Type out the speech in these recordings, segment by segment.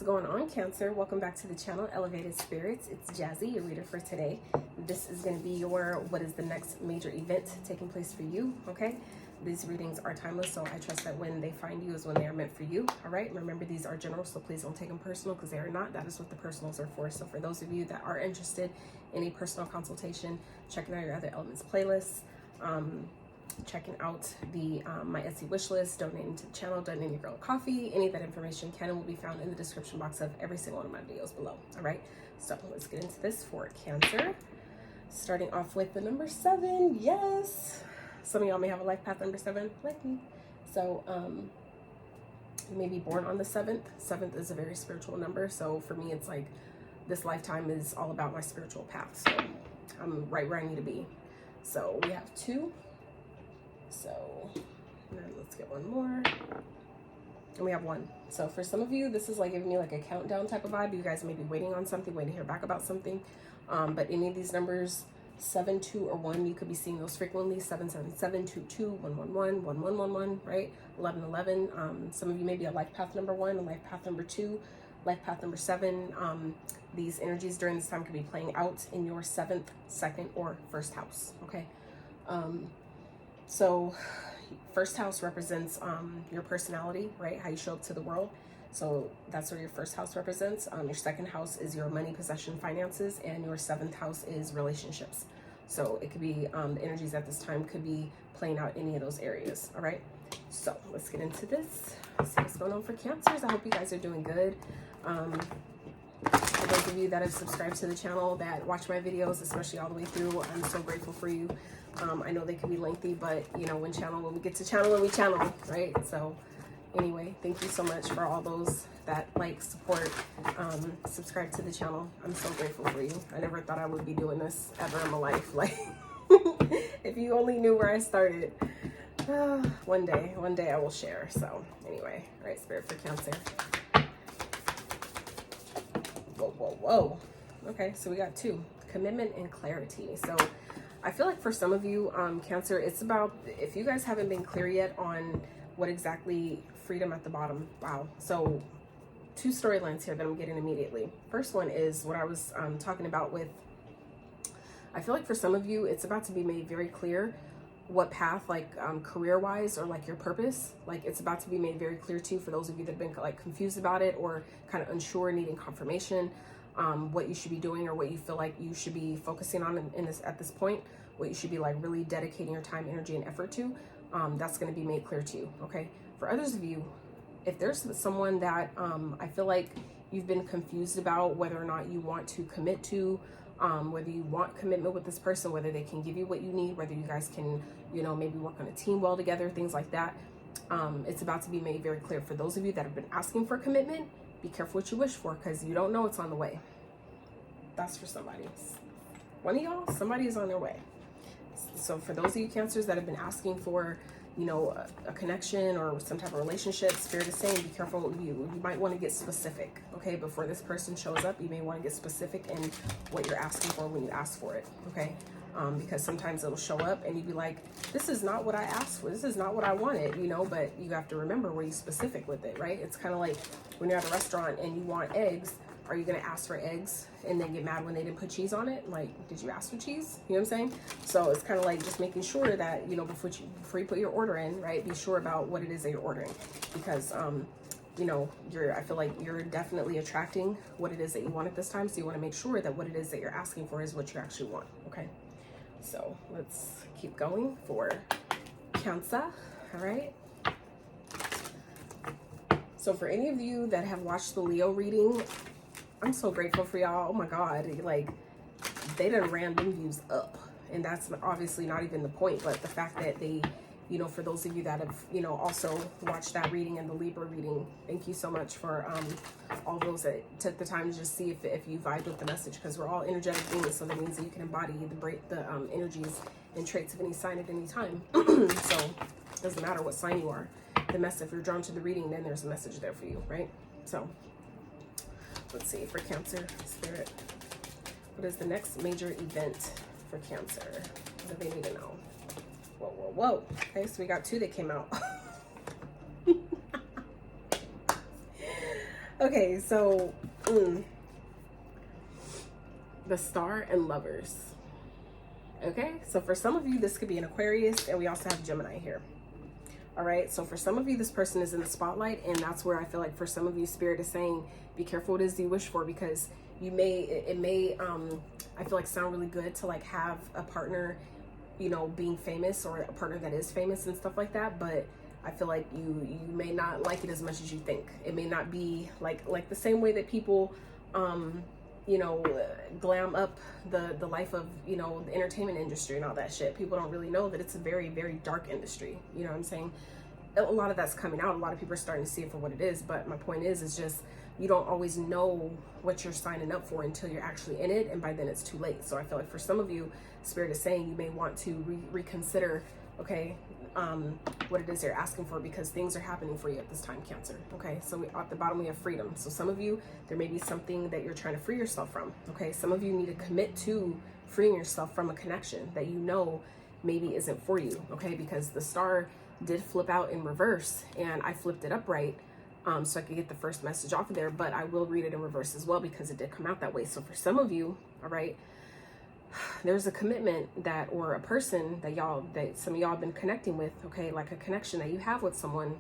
going on, Cancer? Welcome back to the channel, Elevated Spirits. It's Jazzy, your reader for today. This is going to be your what is the next major event taking place for you, okay? These readings are timeless, so I trust that when they find you is when they are meant for you, all right? Remember, these are general, so please don't take them personal because they are not. That is what the personals are for. So for those of you that are interested in a personal consultation, checking out your other elements playlists, checking out the my Etsy wish list, donating to the channel, donating your girl coffee, any of that information can and will be found in the description box of every single one of my videos below. All right, so let's get into this for Cancer, starting off with the number 7. Yes, some of y'all may have a life path number 7 like me, so you may be born on the 7th is a very spiritual number, so for me it's like this lifetime is all about my spiritual path, so I'm right where I need to be. So we have 2. So and then let's get one more, and we have 1. So for some of you, this is like giving me like a countdown type of vibe. You guys may be waiting on something, waiting to hear back about something, but any of these numbers, 7, 2, or 1, you could be seeing those frequently. 7, 7, 7, 2, 2, 1, 1, 1, 1, 1, 1, 1, right? 11, 11. Some of you may be a life path number 1, a life path number 2, life path number 7. These energies during this time could be playing out in your 7th, 2nd, or 1st house, okay? So first house represents your personality, right? How you show up to the world. So that's where your first house represents. Your 2nd house is your money, possession, finances, and your 7th house is relationships. So it could be the energies at this time could be playing out any of those areas. All right. So let's get into this. See what's going on for Cancers. I hope you guys are doing good. For those of you that have subscribed to the channel, that watch my videos, especially all the way through, I'm so grateful for you. I know they can be lengthy, but you know, when we get to channel, we channel, right? So anyway, thank you so much for all those that like, support, subscribe to the channel. I'm so grateful for you. I never thought I would be doing this ever in my life. Like, if you only knew where I started. One day I will share. So anyway, all right, Spirit for Cancer. Whoa. Okay, so we got 2, commitment and clarity. So I feel like for some of you, Cancer, it's about, if you guys haven't been clear yet on what exactly freedom at the bottom. Wow. So 2 storylines here that I'm getting immediately. First one is what I was talking about with, I feel like for some of you, it's about to be made very clear what path, like career-wise, or like your purpose, like it's about to be made very clear to you for those of you that have been like confused about it or kind of unsure, needing confirmation, what you should be doing or what you feel like you should be focusing on at this point, what you should be like really dedicating your time, energy, and effort to. That's going to be made clear to you. Okay. For others of you, if there's someone that I feel like you've been confused about whether or not you want to commit to, whether you want commitment with this person, whether they can give you what you need, whether you guys can, you know, maybe work on a team well together, things like that. It's about to be made very clear for those of you that have been asking for commitment. Be careful what you wish for, because you don't know it's on the way. That's for somebody. One of y'all, somebody is on their way. So for those of you Cancers that have been asking for, you know, a connection or some type of relationship, Spirit is saying be careful. You might want to get specific, okay? Before this person shows up, you may want to get specific in what you're asking for when you ask for it, okay? Because sometimes it'll show up and you'd be like, this is not what I asked for. This is not what I wanted, you know, but you have to remember where you're specific with it, right? It's kind of like when you're at a restaurant and you want eggs, are you going to ask for eggs and then get mad when they didn't put cheese on it? Like, did you ask for cheese? You know what I'm saying? So it's kind of like just making sure that, you know, before you put your order in, right, be sure about what it is that you're ordering, because, you know, I feel like you're definitely attracting what it is that you want at this time. So you want to make sure that what it is that you're asking for is what you actually want. Okay. So let's keep going for Cancer. All right. So for any of you that have watched the Leo reading, I'm so grateful for y'all. Oh my God. Like, they done ran them views up. And that's obviously not even the point, but the fact that they, you know, for those of you that have, you know, also watched that reading and the Libra reading, thank you so much for all those that took the time to just see if you vibe with the message, because we're all energetic beings. So that means that you can embody the energies and traits of any sign at any time. So it doesn't matter what sign you are. The message, if you're drawn to the reading, then there's a message there for you, right? So let's see for Cancer, Spirit, what is the next major event for Cancer? What do they need to know? Whoa. Okay, so we got 2 that came out. Okay, so the Star and Lovers. Okay, so for some of you, this could be an Aquarius, and we also have Gemini here. All right, so for some of you, this person is in the spotlight, and that's where I feel like for some of you, Spirit is saying, be careful what it is you wish for, because you may, it may, I feel like sound really good to like have a partner, you know, being famous, or a partner that is famous and stuff like that, but I feel like you may not like it as much as you think. It may not be like the same way that people, you know, glam up the life of, you know, the entertainment industry and all that shit. People don't really know that it's a very, very dark industry. You know what I'm saying? A lot of that's coming out. A lot of people are starting to see it for what it is. But my point is just, you don't always know what you're signing up for until you're actually in it. And by then it's too late. So I feel like for some of you, Spirit is saying you may want to reconsider, okay, what it is you're asking for, because things are happening for you at this time, Cancer. Okay, so at the bottom we have freedom. So some of you, there may be something that you're trying to free yourself from. Okay, some of you need to commit to freeing yourself from a connection that you know maybe isn't for you. Okay, because the Star did flip out in reverse, and I flipped it upright so I could get the first message off of there, but I will read it in reverse as well because it did come out that way. So for some of you, all right, there's a commitment that, or a person that some of y'all have been connecting with, okay, like a connection that you have with someone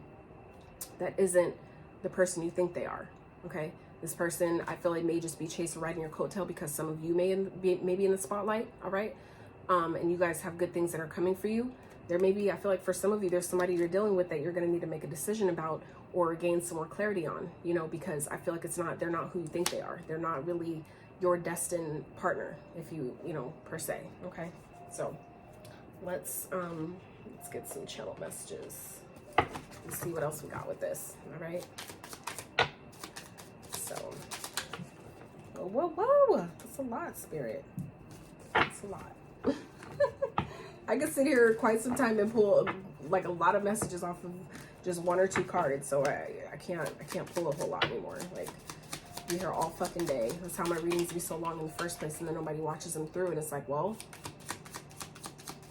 that isn't the person you think they are. Okay, this person, I feel like, may just be chasing riding your coattail because some of you may be in the spotlight. All right, and you guys have good things that are coming for you. There may be, I feel like for some of you, there's somebody you're dealing with that you're going to need to make a decision about or gain some more clarity on, you know, because I feel like they're not who you think they are. They're not really your destined partner, if you know, per se. Okay, so let's get some channel messages. Let's see what else we got with this. All right, so whoa, that's a lot, Spirit. That's a lot. I could sit here quite some time and pull like a lot of messages off of just one or two cards, so I can't pull a whole lot anymore. Like, be here all fucking day. That's how my readings be so long in the first place, and then nobody watches them through, and it's like, well,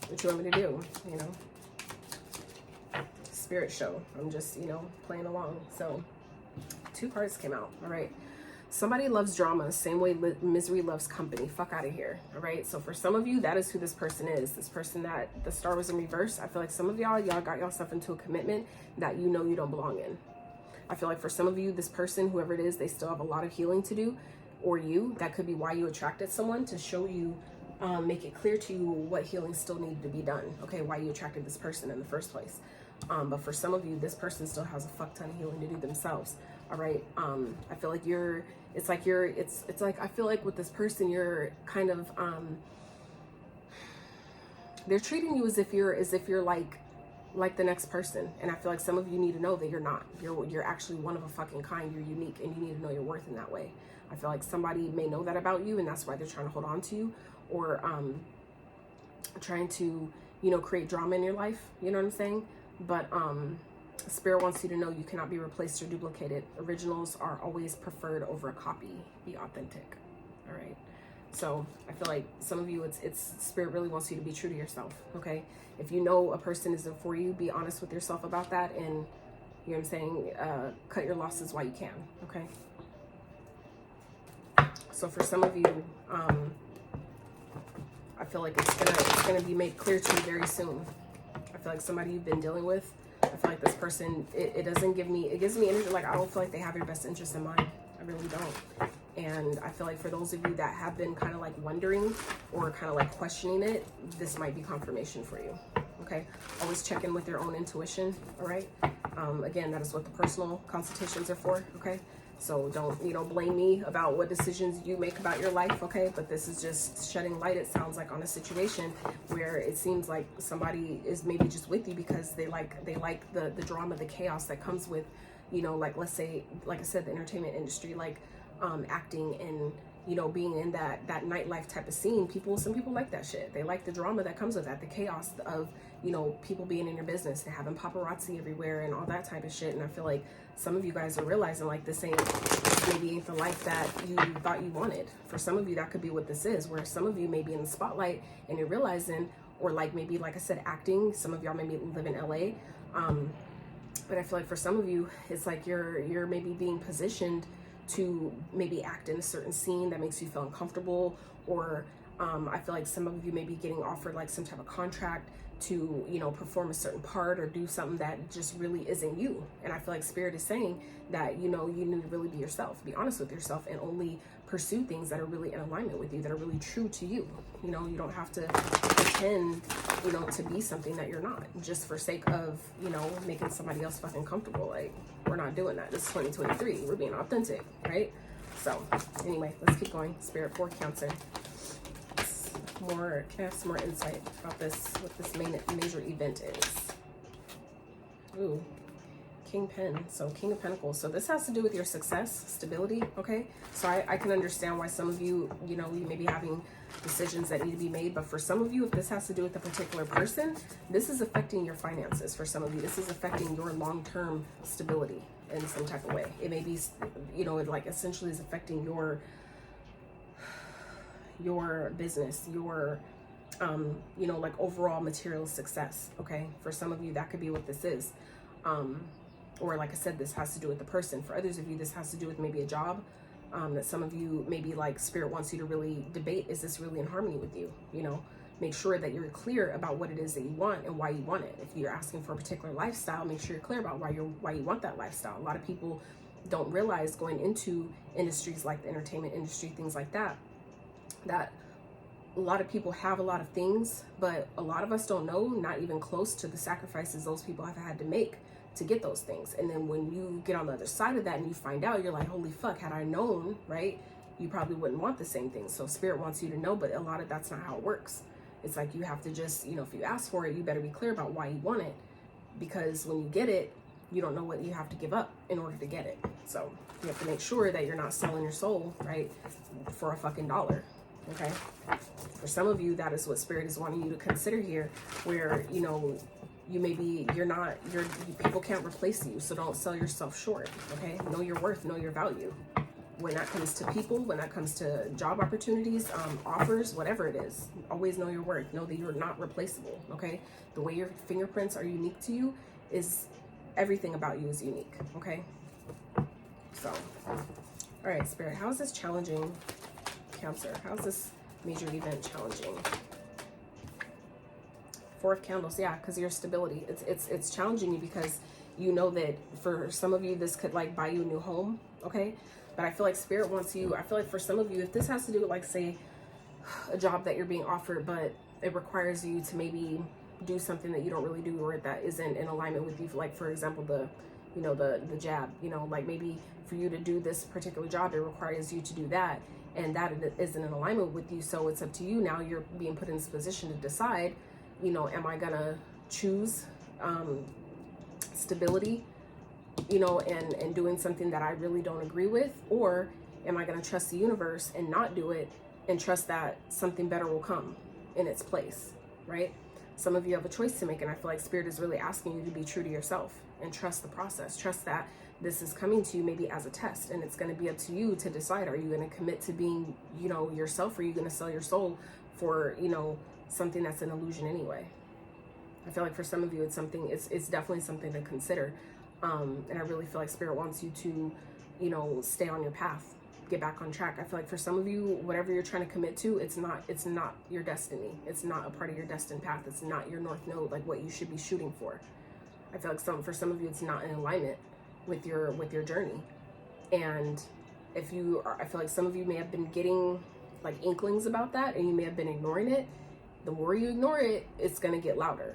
what you want me to do, you know? Spirit show. I'm just, you know, playing along. So 2 cards came out. All right, somebody loves drama same way misery loves company. Fuck out of here. All right, so for some of you, that is who this person is. This person that the Star was in reverse. I feel like some of y'all got yourself into a commitment that you know you don't belong in. I feel like for some of you, this person, whoever it is, they still have a lot of healing to do, or that could be why you attracted someone, to show you, make it clear to you what healing still needed to be done. Okay, why you attracted this person in the first place. But for some of you, this person still has a fuck ton of healing to do themselves. All right, I feel like it's like I feel like with this person, you're kind of, they're treating you as if you're like the next person, and I feel like some of you need to know that you're not. You're actually one of a fucking kind. You're unique, and you need to know your worth in that way. I feel like somebody may know that about you, and that's why they're trying to hold on to you, or trying to, you know, create drama in your life. You know what I'm saying? But Spirit wants you to know you cannot be replaced or duplicated. Originals are always preferred over a copy. Be authentic. All right. So I feel like some of you, it's Spirit really wants you to be true to yourself. Okay, if you know a person isn't for you, be honest with yourself about that, and you know what I'm saying, cut your losses while you can. Okay, so for some of you, I feel like it's gonna be made clear to you very soon. I feel like somebody you've been dealing with, I feel like this person, it gives me energy, like I don't feel like they have your best interest in mind. I really don't. And I feel like for those of you that have been kind of like wondering or kind of like questioning it, this might be confirmation for you. Okay, always check in with your own intuition. All right, again, that is what the personal consultations are for. Okay, so don't, you know, blame me about what decisions you make about your life. Okay, but this is just shedding light, it sounds like, on a situation where it seems like somebody is maybe just with you because they like the drama, the chaos that comes with, you know, like, let's say, like I said, the entertainment industry, like acting and, you know, being in that nightlife type of scene. Some people like that shit. They like the drama that comes with that, the chaos of, you know, people being in your business and having paparazzi everywhere and all that type of shit. And I feel like some of you guys are realizing, like, this maybe ain't the life that you thought you wanted. For some of you, that could be what this is, where some of you may be in the spotlight and you're realizing, or like maybe, like I said, acting. Some of y'all maybe live in LA. But I feel like for some of you, it's like you're maybe being positioned to maybe act in a certain scene that makes you feel uncomfortable, or I feel like some of you may be getting offered like some type of contract to, you know, perform a certain part or do something that just really isn't you. And I feel like Spirit is saying that, you know, you need to really be yourself, be honest with yourself, and only pursue things that are really in alignment with you, that are really true to you. You know, you don't have to pretend, you know, to be something that you're not, just for sake of, you know, making somebody else fucking comfortable. Like, we're not doing that. This is 2023. We're being authentic, right? So anyway, let's keep going. Spirit for Cancer. More, can I have some more insight about this, what this major event is? Ooh, King Pen. So King of Pentacles. So this has to do with your success, stability. Okay, so I can understand why some of you, you know, you may be having decisions that need to be made, but for some of you, if this has to do with a particular person, this is affecting your finances. For some of you, this is affecting your long-term stability in some type of way. It may be, you know, it like essentially is affecting your business, your you know, like overall material success. Okay, for some of you that could be what this is, or like I said, this has to do with the person. For others of you, this has to do with maybe a job that some of you, maybe like Spirit wants you to really debate, is this really in harmony with you? You know, make sure that you're clear about what it is that you want and why you want it. If you're asking for a particular lifestyle, make sure you're clear about why you want that lifestyle. A lot of people don't realize, going into industries like the entertainment industry, things like that, that a lot of people have a lot of things, but a lot of us don't know, not even close to the sacrifices those people have had to make to get those things. And then when you get on the other side of that and you find out, you're like, holy fuck, had I known, right? You probably wouldn't want the same thing. So Spirit wants you to know, but a lot of that's not how it works. It's like you have to just, you know, if you ask for it, you better be clear about why you want it, because when you get it, you don't know what you have to give up in order to get it. So you have to make sure that you're not selling your soul, right, for a fucking dollar. Okay, for some of you, that is what Spirit is wanting you to consider here, where, you know, you may be, people can't replace you, so don't sell yourself short. Okay, know your worth, know your value. When that comes to people, when that comes to job opportunities, offers, whatever it is, always know your worth. Know that you're not replaceable. Okay, the way your fingerprints are unique to you is everything about you is unique. Okay, so all right, Spirit, how is this challenging Cancer? How's this major event challenging? Four of Candles, yeah, because of your stability. It's challenging you because you know that for some of you, this could like buy you a new home, okay? But I feel like Spirit wants you, I feel like for some of you, if this has to do with like, say, a job that you're being offered, but it requires you to maybe do something that you don't really do, or that isn't in alignment with you, like for example, the jab, you know, like maybe for you to do this particular job, it requires you to do that, and that isn't in alignment with you. So it's up to you now. You're being put in this position to decide, you know, am I gonna choose stability, you know, and doing something that I really don't agree with, or am I gonna trust the universe and not do it and trust that something better will come in its place, right? Some of you have a choice to make, and I feel like Spirit is really asking you to be true to yourself and trust the process. Trust that this is coming to you maybe as a test, and it's going to be up to you to decide, are you going to commit to being, you know, yourself, or are you going to sell your soul for, you know, something that's an illusion anyway? I feel like for some of you, it's definitely something to consider. And I really feel like Spirit wants you to, you know, stay on your path, get back on track. I feel like for some of you, whatever you're trying to commit to, it's not your destiny. It's not a part of your destined path. It's not your north node, like what you should be shooting for. I feel like for some of you, it's not in alignment with your journey. And if you are, I feel like some of you may have been getting like inklings about that, and you may have been ignoring it. The more you ignore it, it's going to get louder.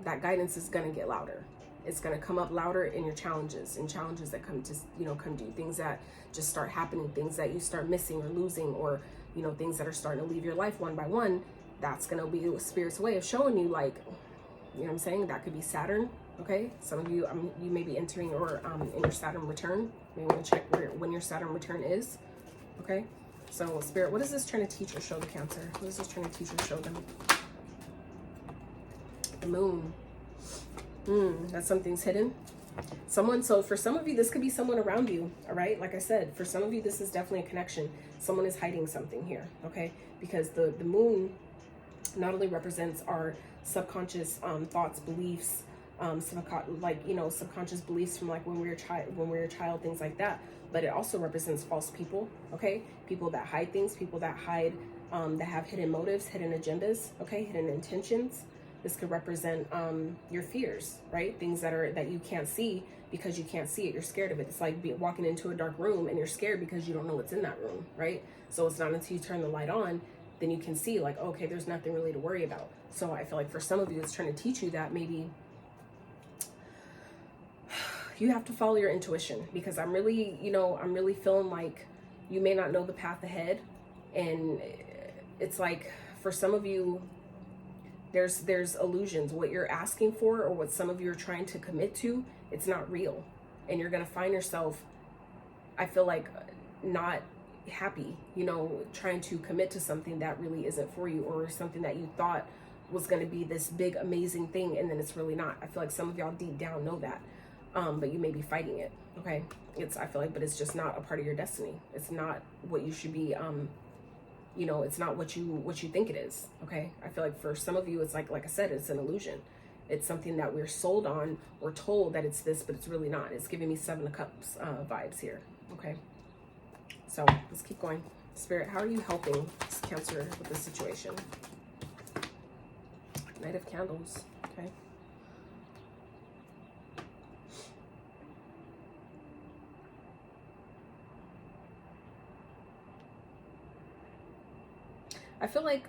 That guidance is going to get louder. It's going to come up louder in your challenges, and challenges that come to you, things that just start happening, things that you start missing or losing, or, you know, things that are starting to leave your life one by one. That's going to be Spirit's way of showing you, like, you know what I'm saying? That could be Saturn. Okay, some of you, you may be entering or in your Saturn return. You may want to check when your Saturn return is. Okay, so Spirit, what is this trying to teach or show the Cancer? What is this trying to teach or show them? The Moon. That something's hidden. So for some of you, this could be someone around you. All right, like I said, for some of you, this is definitely a connection. Someone is hiding something here. Okay, because the Moon not only represents our subconscious thoughts, beliefs, subconscious beliefs from like when we were a child, things like that. but it also represents false people, okay? People that hide things, people that hide, that have hidden motives, hidden agendas, okay? Hidden intentions. This could represent your fears, right? Things that you can't see because you can't see it. You're scared of it. It's like walking into a dark room and you're scared because you don't know what's in that room, right? So it's not until you turn the light on, then you can see like, okay, there's nothing really to worry about. So I feel like for some of you, it's trying to teach you that maybe you have to follow your intuition, because I'm really, I'm really feeling like you may not know the path ahead. And it's like, for some of you, there's illusions. What you're asking for, or what some of you are trying to commit to, it's not real. And you're going to find yourself, I feel like, not happy, trying to commit to something that really isn't for you, or something that you thought was going to be this big, amazing thing, and then it's really not. I feel like some of y'all deep down know that, but you may be fighting it, okay? I feel like, but it's just not a part of your destiny. It's not what you should be, it's not what you think it is, okay? I feel like for some of you, it's like I said, it's an illusion. It's something that we're sold on. We're told that it's this, but it's really not. It's giving me 7 of Cups vibes here, okay? So let's keep going. Spirit, how are you helping Cancer with this situation? Knight of Candles, okay? I feel like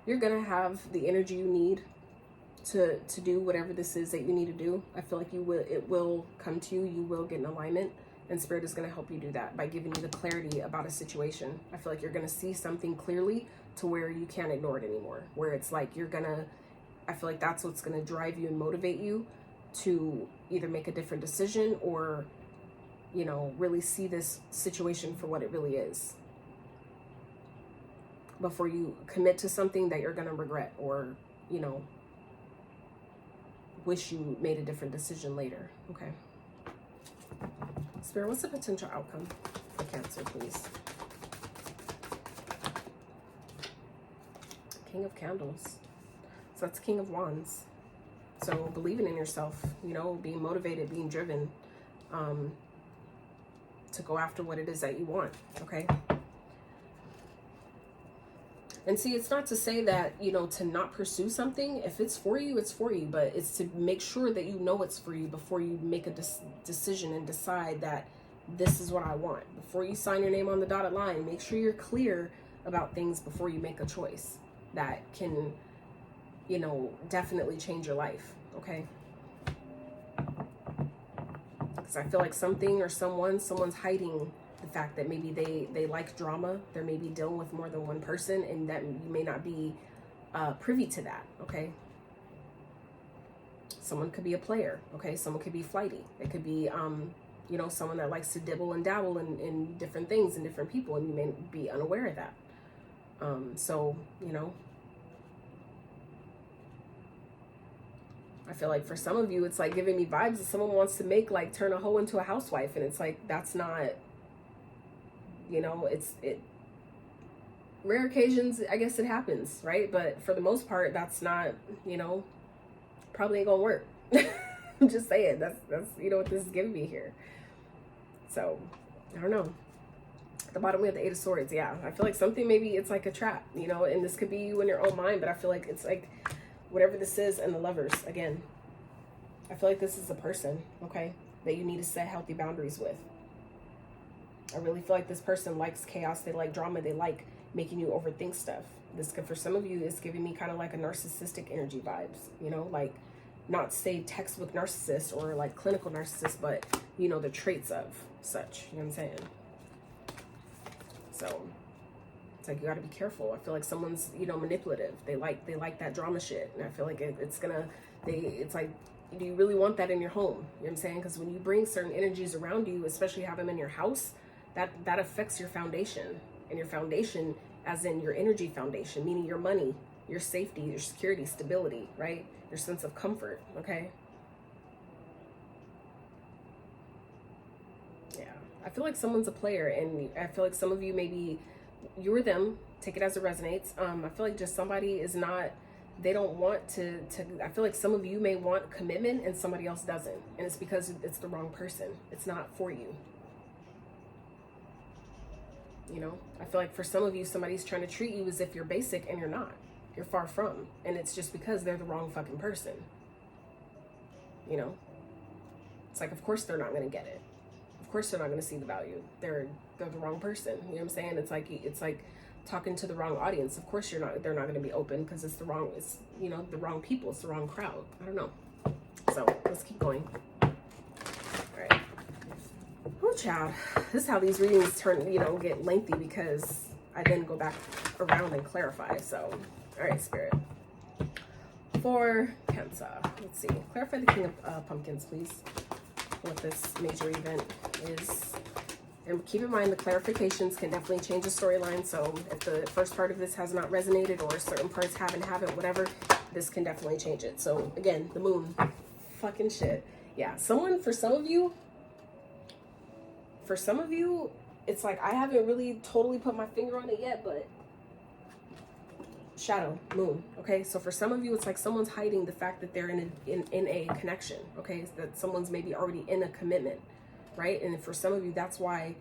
you're gonna have the energy you need to do whatever this is that you need to do. I feel like it will come to you. You will get in alignment, and Spirit is going to help you do that by giving you the clarity about a situation. I feel like you're going to see something clearly to where you can't ignore it anymore, where it's like I feel like that's what's going to drive you and motivate you to either make a different decision, or really see this situation for what it really is, before you commit to something that you're going to regret, or wish you made a different decision later. Okay. Spirit, what's the potential outcome for Cancer, please? King of Candles. So that's King of Wands. So believing in yourself, being motivated, being driven, to go after what it is that you want. Okay. And see, it's not to say that, to not pursue something. If it's for you, it's for you. But it's to make sure that you know it's for you before you make a decision and decide that this is what I want. Before you sign your name on the dotted line, make sure you're clear about things before you make a choice that can, definitely change your life. Okay. Because I feel like something or someone's hiding the fact that maybe they like drama. They're maybe dealing with more than one person, and that you may not be privy to that. Okay. Someone could be a player. Okay. Someone could be flighty. It could be someone that likes to dibble and dabble in different things and different people, and you may be unaware of that. So I feel like for some of you, it's like giving me vibes that someone wants to turn a hoe into a housewife, and it's like, that's not, rare occasions, I guess it happens, right? But for the most part, that's not, probably ain't gonna work. I'm just saying, that's what this is giving me here. So I don't know. At the bottom we have the 8 of Swords. Yeah, I feel like something, maybe it's like a trap, and this could be you in your own mind, but I feel like it's like whatever this is. And the Lovers again, I feel like this is a person, okay, that you need to set healthy boundaries with. I really feel like this person likes chaos. They like drama. They like making you overthink stuff. This could, for some of you, is giving me kind of like a narcissistic energy vibes, like, not say textbook narcissist or like clinical narcissist, but the traits of such, you know what I'm saying? So it's like, you got to be careful. I feel like someone's, manipulative. They like that drama shit. And I feel like it's like, do you really want that in your home? You know what I'm saying? Because when you bring certain energies around you, especially have them in your house, that affects your foundation. And your foundation, as in your energy foundation, meaning your money, your safety, your security, stability, right? Your sense of comfort, okay? Yeah, I feel like someone's a player, and I feel like some of you, maybe you or them, take it as it resonates. I feel like just somebody is not they don't want to, I feel like some of you may want commitment and somebody else doesn't. And it's because it's the wrong person. It's not for you. You know, I feel like for some of you, somebody's trying to treat you as if you're basic and you're not. You're far from. And it's just because they're the wrong fucking person. You know, it's like, of course they're not going to get it. Of course they're not going to see the value. They're the wrong person. You know what I'm saying? It's like talking to the wrong audience. Of course they're not going to be open because it's you know, the wrong people. It's the wrong crowd. I don't know. So let's keep going. All right. Oh, child. This is how these readings turn, you know, get lengthy because I then go back around and clarify. So, all right, Spirit. For Cancer, let's see. Clarify the King of Pumpkins, please. What this major event is. And keep in mind, the clarifications can definitely change the storyline. So if the first part of this has not resonated or certain parts haven't, whatever, this can definitely change it. So again, the moon. Fucking shit. Yeah, for some of you, it's like I haven't really totally put my finger on it yet, but shadow, moon, okay? So for some of you, it's like someone's hiding the fact that they're in a connection, okay? That someone's maybe already in a commitment, right? And for some of you, that's why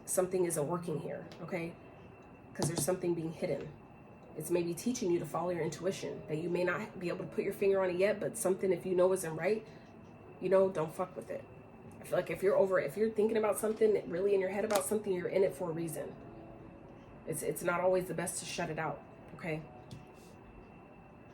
something isn't working here, okay? Because there's something being hidden. It's maybe teaching you to follow your intuition, that you may not be able to put your finger on it yet, but something, if you know isn't right, you know, don't fuck with it. I feel like if you're thinking about something, really in your head about something, you're in it for a reason. It's not always the best to shut it out, okay?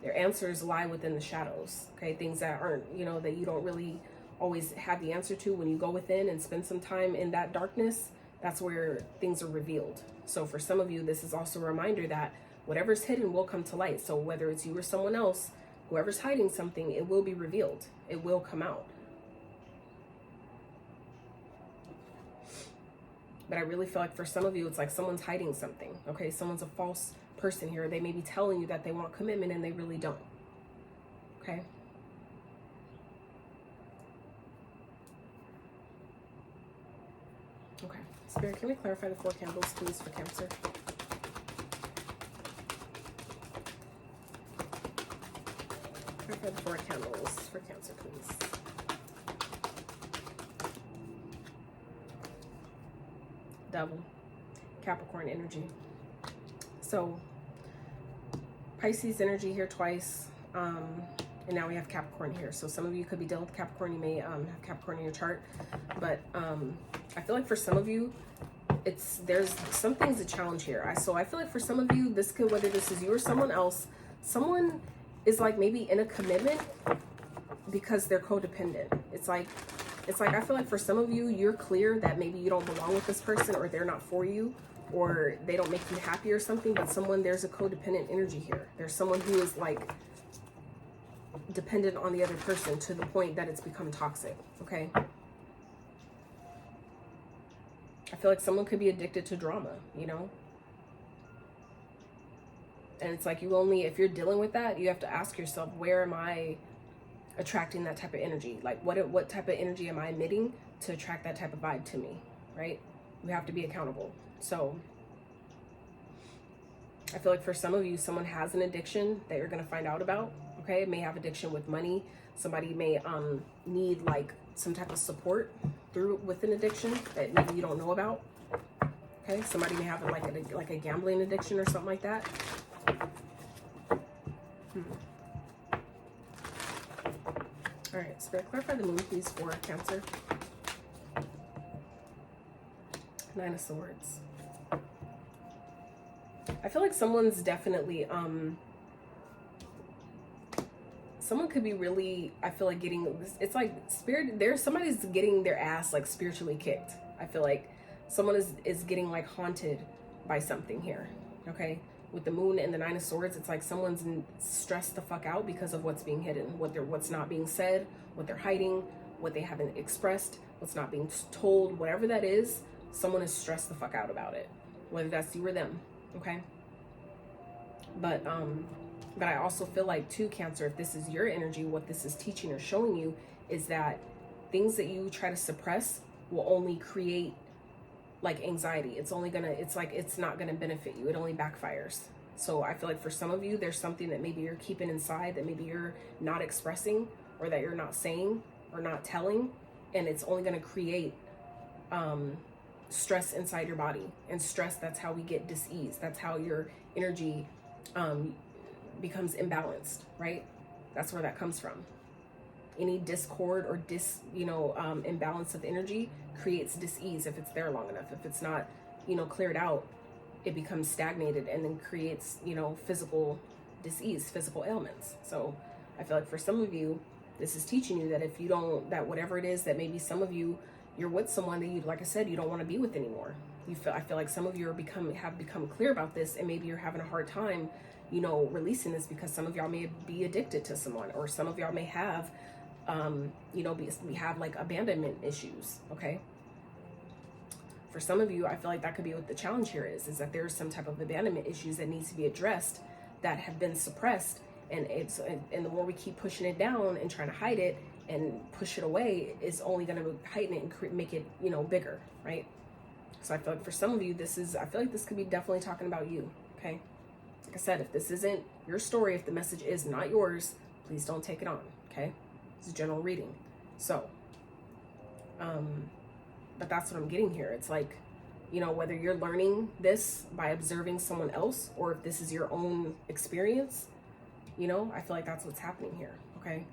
Their answers lie within the shadows, okay? Things that aren't, you know, that you don't really always have the answer to. When you go within and spend some time in that darkness, that's where things are revealed. So for some of you, this is also a reminder that whatever's hidden will come to light. So whether it's you or someone else, whoever's hiding something, it will be revealed. It will come out. But I really feel like for some of you, it's like someone's hiding something, okay? Someone's a false person here. They may be telling you that they want commitment and they really don't, okay? Okay, Spirit, can we clarify the 4 candles, please, for Cancer? Clarify the 4 candles for Cancer, please. Devil, Capricorn energy. So Pisces energy here twice, and now we have Capricorn here. So some of you could be dealing with Capricorn. You may have Capricorn in your chart, but I feel like for some of you, there's something's a challenge here. So I feel like for some of you, this could, whether this is you or someone else, someone is like maybe in a commitment because they're codependent. It's like I feel like for some of you, you're clear that maybe you don't belong with this person, or they're not for you, or they don't make you happy or something, but there's a codependent energy here. There's someone who is like dependent on the other person to the point that it's become toxic, okay? I feel like someone could be addicted to drama, you know? And it's like if you're dealing with that, you have to ask yourself, where am I attracting that type of energy? Like what type of energy am I emitting to attract that type of vibe to me, right? We have to be accountable. So I feel like for some of you, someone has an addiction that you're going to find out about, okay? It may have addiction with money. Somebody may need like some type of support with an addiction that maybe you don't know about, okay? Somebody may have like a gambling addiction or something like that. All right, Spirit, clarify the moon, please, for Cancer. 9 of Swords. I feel like someone's definitely, someone could be really, I feel like it's like somebody's getting their ass like spiritually kicked. I feel like someone is getting like haunted by something here, okay? With the moon and the 9 of Swords, it's like someone's stressed the fuck out because of what's being hidden, what's not being said, what they're hiding, what they haven't expressed, what's not being told, whatever that is, someone is stressed the fuck out about it, whether that's you or them, okay? But I also feel like too, Cancer, if this is your energy, what this is teaching or showing you is that things that you try to suppress will only create like anxiety. It's not gonna benefit you. It only backfires, So I feel like for some of you, there's something that maybe you're keeping inside, that maybe you're not expressing, or that you're not saying or not telling, and it's only going to create stress inside your body. And stress, that's how we get dis-ease. That's how your energy becomes imbalanced, right? That's where that comes from. Any discord or imbalance of energy creates dis-ease if it's there long enough. If it's not, cleared out, it becomes stagnated and then creates, physical dis-ease, physical ailments. So I feel like for some of you, this is teaching you that if you don't, that whatever it is that maybe some of you, you're with someone that you, like I said, you don't want to be with anymore. I feel like some of you have become clear about this, and maybe you're having a hard time, releasing this, because some of y'all may be addicted to someone, or some of y'all may have, we have like abandonment issues. Okay. For some of you, I feel like that could be what the challenge here is that there's some type of abandonment issues that needs to be addressed, that have been suppressed. And the more we keep pushing it down and trying to hide it and push it away, is only going to heighten it and make it, bigger, right? So I feel like for some of you, I feel like this could be definitely talking about you, okay? Like I said, if this isn't your story, if the message is not yours, please don't take it on, okay? It's a general reading. So, but that's what I'm getting here. It's like, whether you're learning this by observing someone else, or if this is your own experience, I feel like that's what's happening here, okay?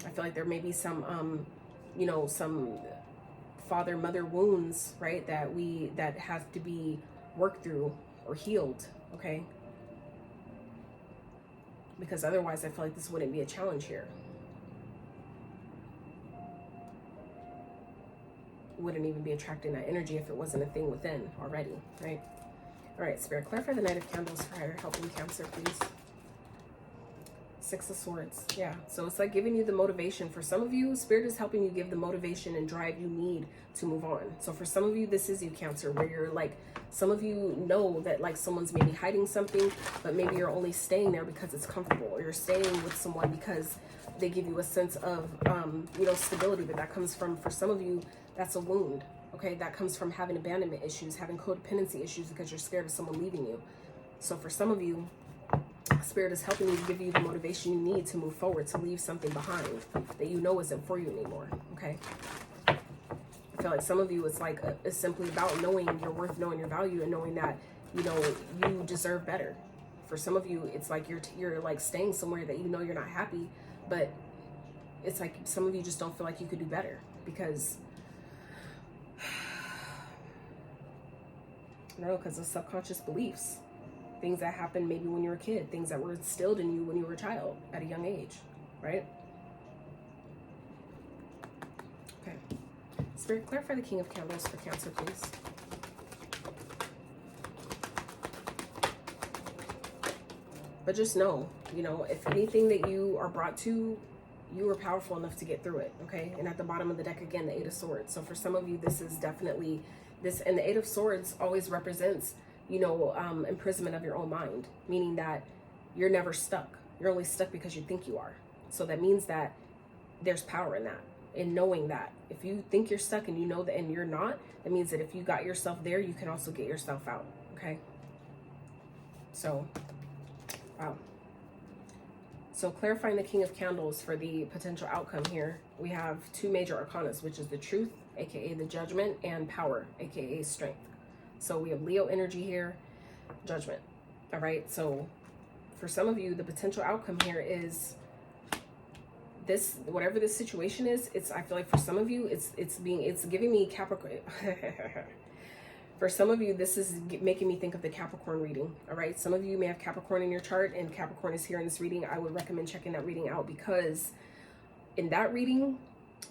I feel like there may be some, some father-mother wounds, right, that have to be worked through or healed, okay? Because otherwise, I feel like this wouldn't be a challenge here. Wouldn't even be attracting that energy if it wasn't a thing within already, right? All right, Spirit, clarify the Knight of Candles for higher helping Cancer, please. Six of Swords. Yeah, so it's like giving you the motivation. For some of you, Spirit is helping you give the motivation and drive you need to move on. So for some of you, this is you, Cancer, where you're like, some of you know that like someone's maybe hiding something, but maybe you're only staying there because it's comfortable, or you're staying with someone because they give you a sense of, stability. But that comes from, for some of you, that's a wound, okay? That comes from having abandonment issues, having codependency issues, because you're scared of someone leaving you. So for some of you, Spirit is helping you to give you the motivation you need to move forward, to leave something behind that isn't for you anymore, okay? I feel like some of you, it's simply about knowing your worth, knowing your value, and knowing that, you deserve better. For some of you, it's like you're like staying somewhere that you're not happy, but it's like some of you just don't feel like you could do better, because I don't know, because of subconscious beliefs. Things that happened maybe when you were a kid, things that were instilled in you when you were a child at a young age, right? Okay. Spirit, clarify the King of Candles for Cancer, please. But just know, if anything that you are brought to, you are powerful enough to get through it, okay? And at the bottom of the deck, again, the Eight of Swords. So for some of you, this is definitely this, and the Eight of Swords always represents, imprisonment of your own mind, meaning that you're never stuck. You're only stuck because you think you are. So that means that there's power in that, in knowing that. If you think you're stuck and you know that and you're not, that means that if you got yourself there, you can also get yourself out, okay? So, wow. So clarifying the King of Candles for the potential outcome here, we have two major arcanas, which is the Truth, aka the Judgment, and Power, aka Strength. So we have Leo energy here, Judgment. All right, so for some of you, the potential outcome here is this, whatever this situation is, I feel like for some of you, it's giving me Capricorn. For some of you, this is making me think of the Capricorn reading, all right? Some of you may have Capricorn in your chart, and Capricorn is here in this reading. I would recommend checking that reading out, because in that reading,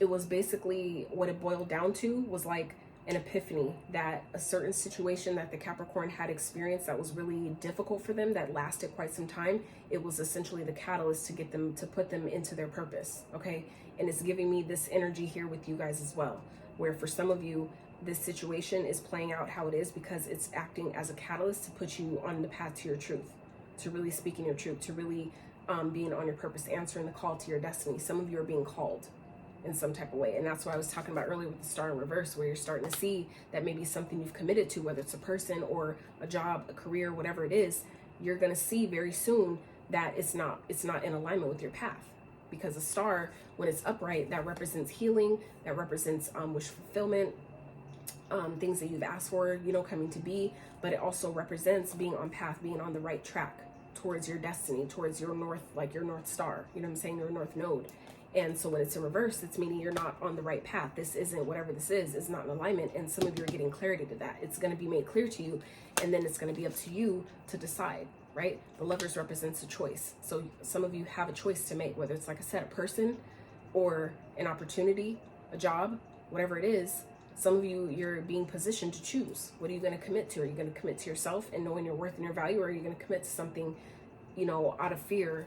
it was basically what it boiled down to was like an epiphany that a certain situation that the Capricorn had experienced that was really difficult for them, that lasted quite some time. It was essentially the catalyst to get them, to put them into their purpose, okay? And it's giving me this energy here with you guys as well, where for some of you, this situation is playing out how it is because it's acting as a catalyst to put you on the path to your truth, to really speaking your truth, to really being on your purpose, answering the call to your destiny. Some of you are being called in some type of way. And that's what I was talking about earlier with the Star in reverse, where you're starting to see that maybe something you've committed to, whether it's a person or a job, a career, whatever it is, you're going to see very soon that it's not in alignment with your path. Because a star, when it's upright, that represents healing, that represents wish fulfillment, things that you've asked for, you know, coming to be. But it also represents being on path, being on the right track towards your destiny, towards your north, like your north star, you know what I'm saying, your north node. And so when it's in reverse, it's meaning you're not on the right path. This isn't, whatever this is not in alignment. And some of you are getting clarity to that. It's going to be made clear to you, and then it's going to be up to you to decide, right? The Lovers represents a choice. So some of you have a choice to make, whether it's, like I said, a person or an opportunity, a job, whatever it is. Some of you, you're being positioned to choose. What are you going to commit to? Are you going to commit to yourself and knowing your worth and your value? Or are you going to commit to something, you know, out of fear,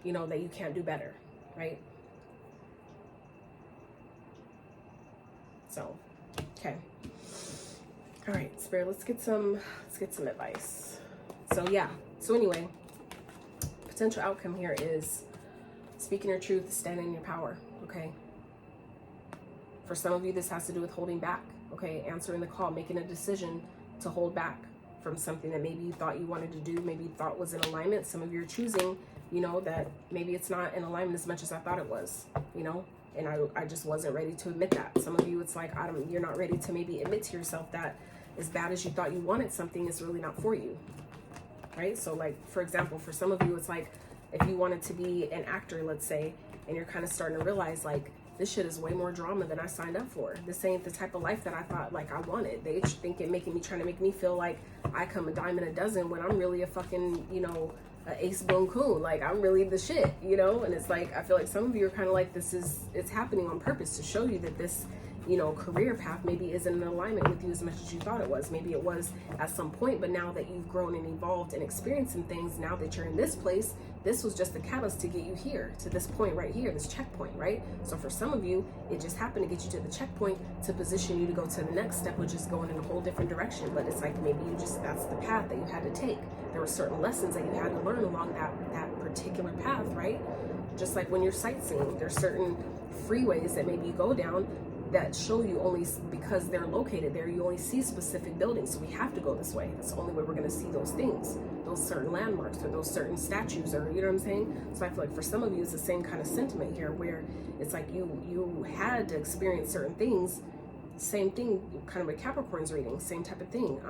you know, that you can't do better, right? So, okay. All right, Spirit, let's get some advice. So yeah, so anyway, potential outcome here is speaking your truth, standing in your power, okay? For some of you, this has to do with holding back, okay? Answering the call, making a decision to hold back from something that maybe you thought you wanted to do, maybe you thought was in alignment. Some of you are choosing, you know, that maybe it's not in alignment as much as I thought it was, you know? And I just wasn't ready to admit that. Some of you, it's like, you're not ready to maybe admit to yourself that as bad as you thought you wanted something, is really not for you, right? So like, for example, for some of you, it's like, if you wanted to be an actor, let's say, and you're kind of starting to realize, like, this shit is way more drama than I signed up for. This ain't the type of life that I thought, like, I wanted. They think it trying to make me feel like I come a dime in a dozen when I'm really a fucking, you know, a ace blown coon. Like, I'm really the shit, you know? And it's like, I feel like some of you are kind of like, it's happening on purpose to show you that this, you know, career path maybe isn't in alignment with you as much as you thought it was. Maybe it was at some point, but now that you've grown and evolved and experienced some things, now that you're in this place, this was just the catalyst to get you here, to this point right here, this checkpoint, right? So for some of you, it just happened to get you to the checkpoint to position you to go to the next step, which is going in a whole different direction. But it's like, maybe that's the path that you had to take. There were certain lessons that you had to learn along that particular path, right? Just like when you're sightseeing, there's certain freeways that maybe you go down that show you only because they're located there, you only see specific buildings. So we have to go this way. That's the only way we're going to see those things, those certain landmarks or those certain statues, or, you know what I'm saying? So I feel like for some of you, it's the same kind of sentiment here, where it's like you had to experience certain things. Same thing, kind of with Capricorn's reading, same type of thing.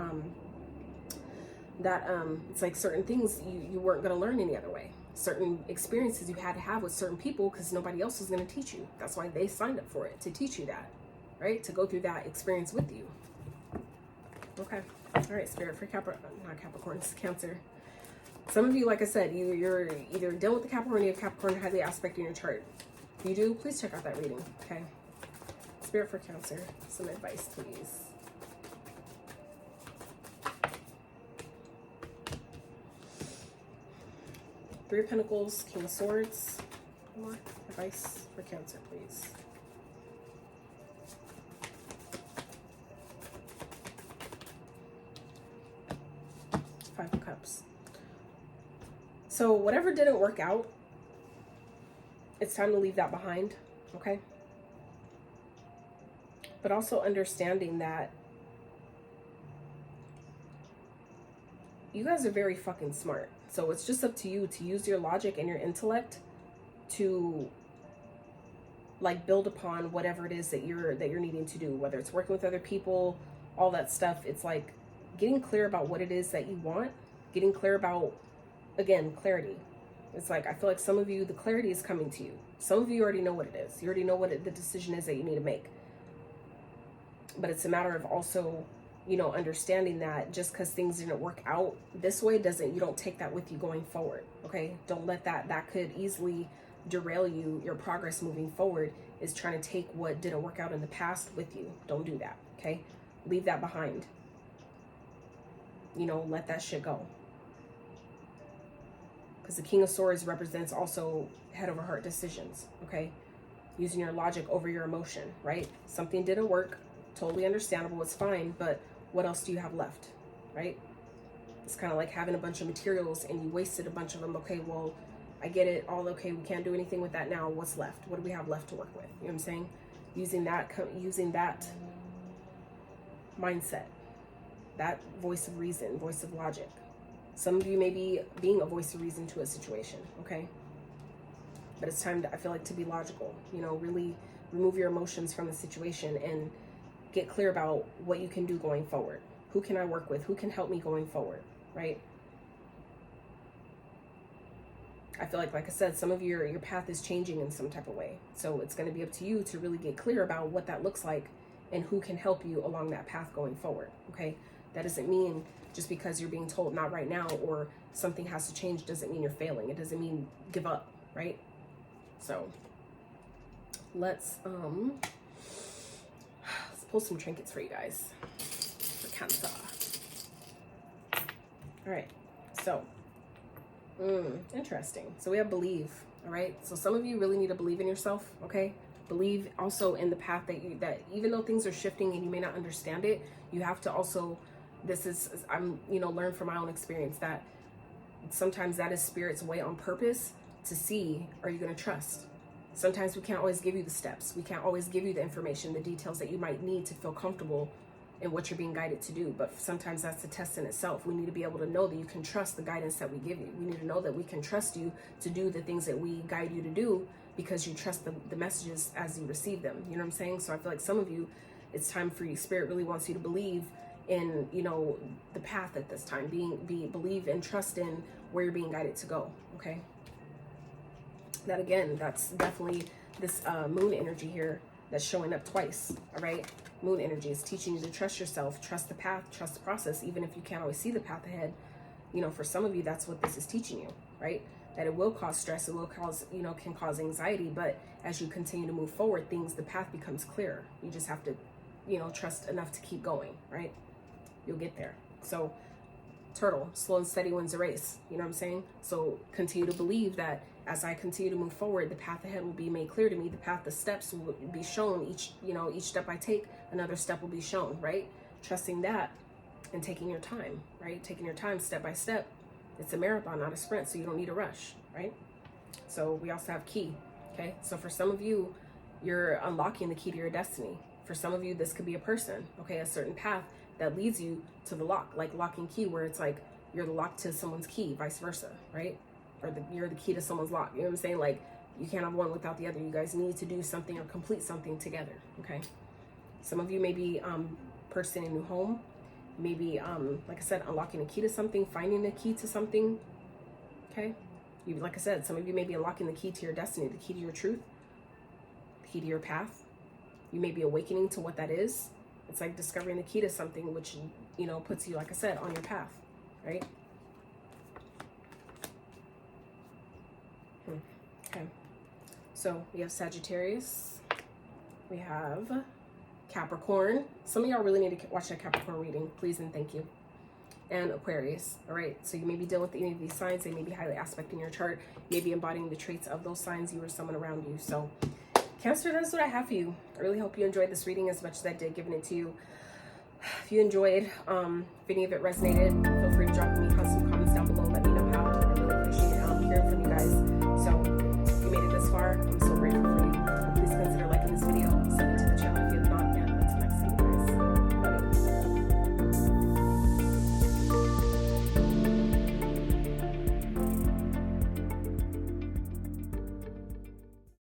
It's like certain things you weren't going to learn any other way. Certain experiences you had to have with certain people because nobody else was going to teach you. That's why they signed up for it, to teach you that, right? To go through that experience with you. Okay. All right, Spirit, for not Capricorn, it's Cancer. Some of you, like I said, you're either dealing with the Capricorn or you have Capricorn highly aspect in your chart. If you do, please check out that reading, okay? Spirit, for Cancer, some advice, please. Three of Pentacles, King of Swords. More advice for Cancer, please. Five of Cups. So whatever didn't work out, it's time to leave that behind, okay? But also understanding that you guys are very fucking smart. So it's just up to you to use your logic and your intellect to, like, build upon whatever it is that you're needing to do, whether it's working with other people, all that stuff. It's like getting clear about what it is that you want, getting clear about, again, clarity. It's like, I feel like some of you, the clarity is coming to you. Some of you already know what it is. You already know what the decision is that you need to make. But it's a matter of also, you know, understanding that just because things didn't work out this way you don't take that with you going forward, okay? Don't let that could easily derail your progress moving forward, is trying to take what didn't work out in the past with you. Don't do that, okay? Leave that behind. You know, let that shit go. Because the King of Swords represents also head over heart decisions, okay? Using your logic over your emotion, right? Something didn't work, totally understandable, it's fine, but what else do you have left, right? It's kind of like having a bunch of materials and you wasted a bunch of them. Okay, well, I get it, all okay, we can't do anything with that now. What's left? What do we have left to work with? You know what I'm saying? Using that mindset, that voice of reason, voice of logic. Some of you may be being a voice of reason to a situation, okay? But it's time to, I feel like, to be logical, you know, really remove your emotions from the situation and get clear about what you can do going forward. Who can I work with? Who can help me going forward, right? I feel like I said, some of your path is changing in some type of way. So it's going to be up to you to really get clear about what that looks like and who can help you along that path going forward, okay? That doesn't mean just because you're being told not right now or something has to change doesn't mean you're failing. It doesn't mean give up, right? So let's pull some trinkets for you guys for Cancer. All right, so interesting. So we have believe. All right, so some of you really need to believe in yourself, okay? Believe also in the path that even though things are shifting and you may not understand it, you have to also, learn from my own experience that sometimes that is Spirit's way on purpose to see, are you going to trust? Sometimes we can't always give you the steps. We can't always give you the information, the details that you might need to feel comfortable in what you're being guided to do. But sometimes that's a test in itself. We need to be able to know that you can trust the guidance that we give you. We need to know that we can trust you to do the things that we guide you to do because you trust the messages as you receive them. You know what I'm saying? So I feel like some of you, it's time for you. Spirit really wants you to believe in, you know, the path at this time. Believe and trust in where you're being guided to go. Okay. That again, that's definitely this moon energy here that's showing up twice. All right. Moon energy is teaching you to trust yourself, trust the path, trust the process, even if you can't always see the path ahead. You know, for some of you, that's what this is teaching you, right? That it will cause stress, it will cause, you know, can cause anxiety, but as you continue to move forward, the path becomes clearer. You just have to, you know, trust enough to keep going, right? You'll get there. So turtle, slow and steady wins a race. You know what I'm saying? So continue to believe that as I continue to move forward, the path ahead will be made clear to me. The steps will be shown. Each step I take, another step will be shown, right? Trusting that and taking your time, right? Taking your time step by step. It's a marathon, not a sprint, so you don't need to rush, right? So we also have key, okay? So for some of you, you're unlocking the key to your destiny. For some of you, this could be a person, okay? A certain path that leads you to the lock, like lock and key, where it's like you're the lock to someone's key, vice versa, right? Or you're the key to someone's lock. You know what I'm saying? Like, you can't have one without the other. You guys need to do something or complete something together, okay? Some of you may be purchasing a new home. Maybe, like I said, unlocking a key to something, finding the key to something, okay? Like I said, some of you may be unlocking the key to your destiny, the key to your truth, the key to your path. You may be awakening to what that is. It's like discovering the key to something, which, you know, puts you, like I said, on your path, right? Okay. So we have Sagittarius. We have Capricorn. Some of y'all really need to watch that Capricorn reading, please and thank you. And Aquarius. All right. So you may be dealing with any of these signs. They may be highly aspecting your chart. You may be embodying the traits of those signs, you or someone around you. So Cancer, that's what I have for you. I really hope you enjoyed this reading as much as I did giving it to you. If you enjoyed, if any of it resonated, feel free to drop me